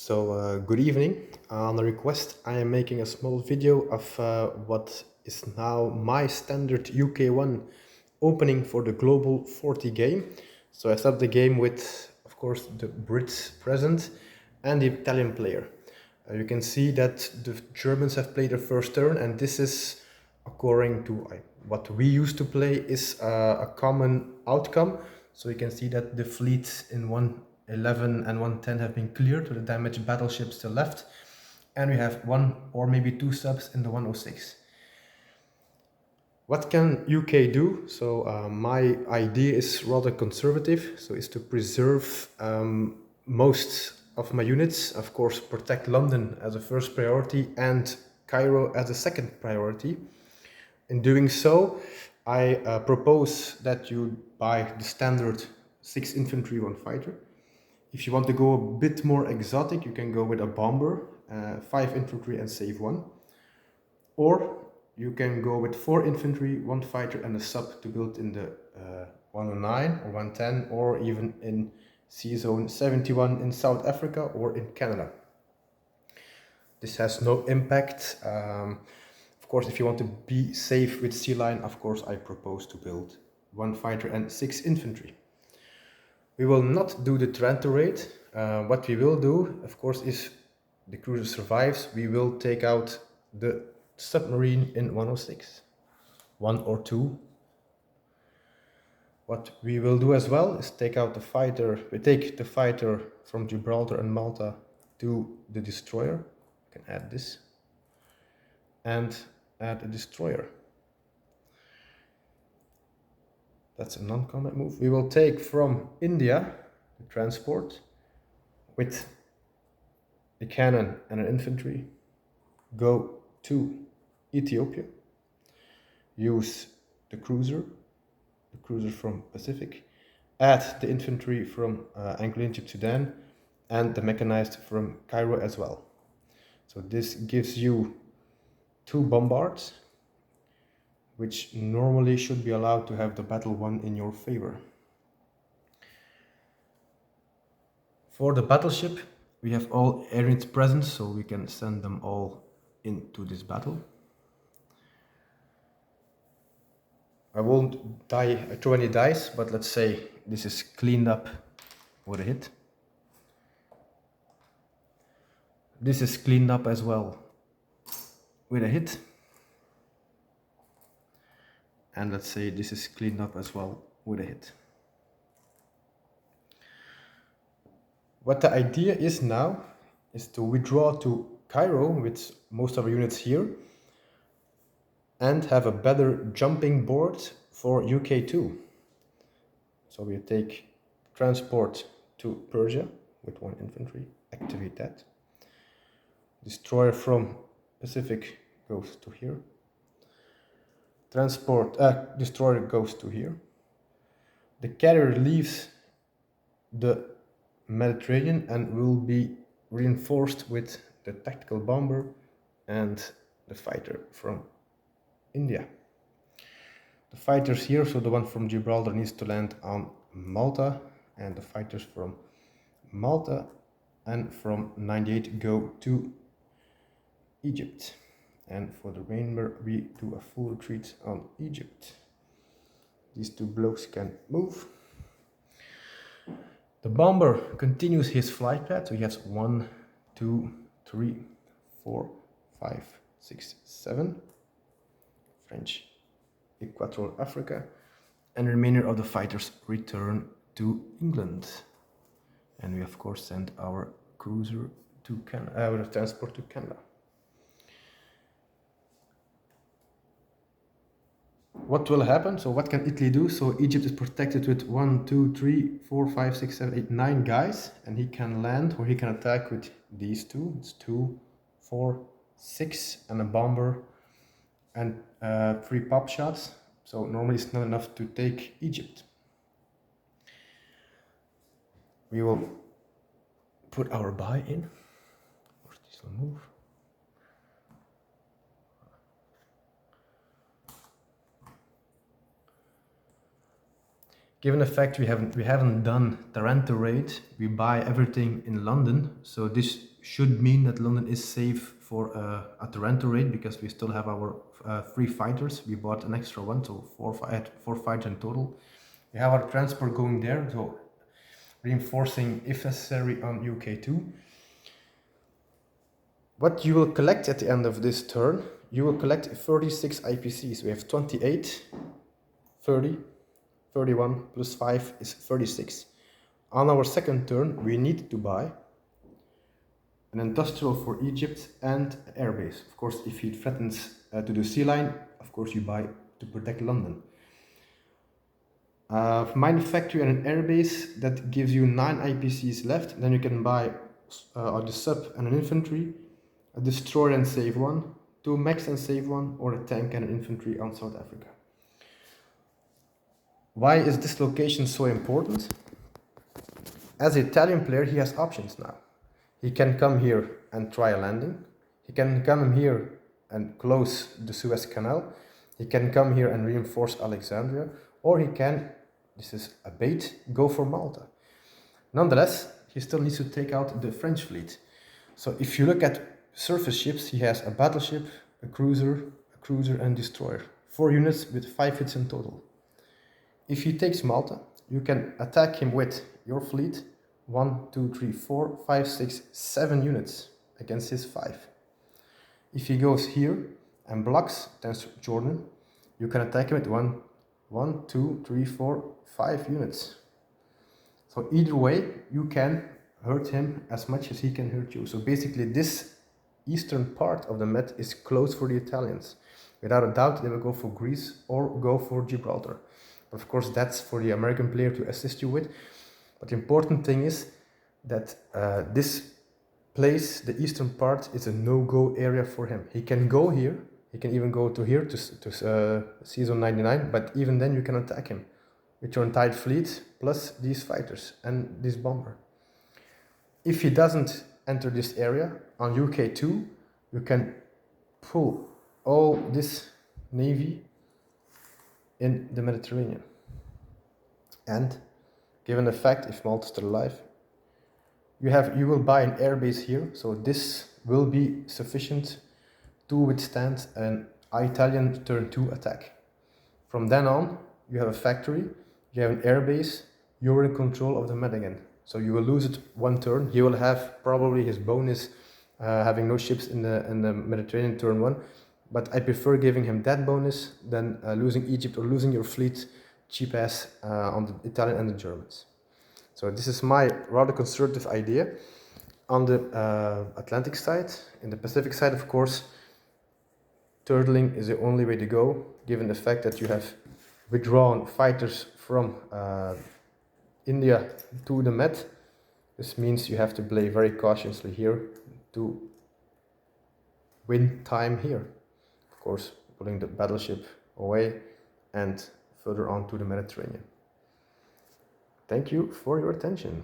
Good evening. On a request, I am making a small video of what is now my standard UK1 opening for the Global 40 game. So I start the game with, of course, the Brits present and the Italian player. You can see that the Germans have played their first turn, and this is, according to what we used to play, is a common outcome. So you can see that the fleets in 111 and 110 have been cleared with the damaged battleships to the left, and we have one or maybe two subs in the 106. What can UK do? My idea is rather conservative, so it's to preserve most of my units, of course protect London as a first priority and Cairo as a second priority. In doing so, I propose that you buy the standard 6 infantry, 1 fighter. If you want to go a bit more exotic, you can go with a bomber, 5 infantry and save 1. Or you can go with 4 infantry, 1 fighter and a sub to build in the 109 or 110, or even in Sea Zone 71 in South Africa or in Canada. This has no impact. Of course, if you want to be safe with Sea Line, of course, I propose to build 1 fighter and 6 infantry. We will not do the Trento raid. What we will do, of course, is the cruiser survives, we will take out the submarine in 106, 1 or 2. What we will do as well is take out the fighter. We take the fighter from Gibraltar and Malta to the destroyer. You can add this and add a destroyer. That's a non-combat move. We will take from India the transport with a cannon and an infantry, go to Ethiopia, use the cruiser from Pacific, add the infantry from Anglo-Egypt Sudan, and the mechanized from Cairo as well. So this gives you 2 bombards, which normally should be allowed to have the battle won in your favor. For the battleship, we have all air units present, so we can send them all into this battle. I won't throw any dice, but let's say this is cleaned up with a hit. This is cleaned up as well with a hit. And let's say this is cleaned up as well with a hit. What the idea is now is to withdraw to Cairo with most of our units here and have a better jumping board for UK2. So we take transport to Persia with 1 infantry, activate that. Destroyer from Pacific goes to here. Destroyer goes to here. The carrier leaves the Mediterranean and will be reinforced with the tactical bomber and the fighter from India. The fighters here, so the one from Gibraltar needs to land on Malta, and the fighters from Malta and from 98 go to Egypt. And for the remainder, we do a full retreat on Egypt. These 2 blokes can move. The bomber continues his flight path, so he has 1, 2, 3, 4, 5, 6, 7. French Equatorial Africa, and the remainder of the fighters return to England. And we of course send our cruiser to Canada, our transport to Canada. What will happen? So what can Italy do? So Egypt is protected with 1, 2, 3, 4, 5, 6, 7, 8, 9 guys, and he can land or he can attack with these 2. It's 2, 4, 6, and a bomber and 3 pop shots. So normally it's not enough to take Egypt. We will put our buy in. This will move. Given the fact we haven't done Taranto raid, we buy everything in London, so this should mean that London is safe for a Taranto raid, because we still have our 3 fighters. We bought an extra one, so 4 fighters in total. We have our transport going there, so reinforcing if necessary on UK2. What you will collect at the end of this turn, you will collect 36 IPCs. We have 28, 30, 31 plus 5 is 36. On our second turn, we need to buy an industrial for Egypt and an airbase. Of course, if he threatens to the sea line, of course you buy to protect London. Mine factory and an airbase, that gives you 9 IPCs left. Then you can buy the sub and an infantry, a destroyer and save 1, 2 mechs and save 1, or a tank and an infantry on South Africa. Why is this location so important? As an Italian player, he has options now. He can come here and try a landing. He can come here and close the Suez Canal. He can come here and reinforce Alexandria. Or he can, this is a bait, go for Malta. Nonetheless, he still needs to take out the French fleet. So if you look at surface ships, he has a battleship, a cruiser and destroyer. 4 units with 5 hits in total. If he takes Malta, you can attack him with your fleet, 1, 2, 3, 4, 5, 6, 7 units against his 5. If he goes here and blocks Jordan, you can attack him with 1, 2, 3, 4, 5 units. So either way, you can hurt him as much as he can hurt you. So basically this eastern part of the Med is closed for the Italians. Without a doubt, they will go for Greece or go for Gibraltar. But of course, that's for the American player to assist you with. But the important thing is that this place, the eastern part, is a no-go area for him. He can go here. He can even go to here to Season 99. But even then, you can attack him with your entire fleet plus these fighters and this bomber. If he doesn't enter this area, on UK2, you can pull all this navy in the Mediterranean. And given the fact, if Malta is still alive, you will buy an airbase here, so this will be sufficient to withstand an Italian turn 2 attack. From then on, you have a factory, you have an airbase, you're in control of the Med again. So you will lose it 1 turn. He will have probably his bonus having no ships in the Mediterranean turn 1. But I prefer giving him that bonus than losing Egypt or losing your fleet cheap ass on the Italian and the Germans. So this is my rather conservative idea. On the Atlantic side, in the Pacific side, of course, turtling is the only way to go, given the fact that you have withdrawn fighters from India to the Med. This means you have to play very cautiously here to win time here. Of course, pulling the battleship away and further on to the Mediterranean. Thank you for your attention.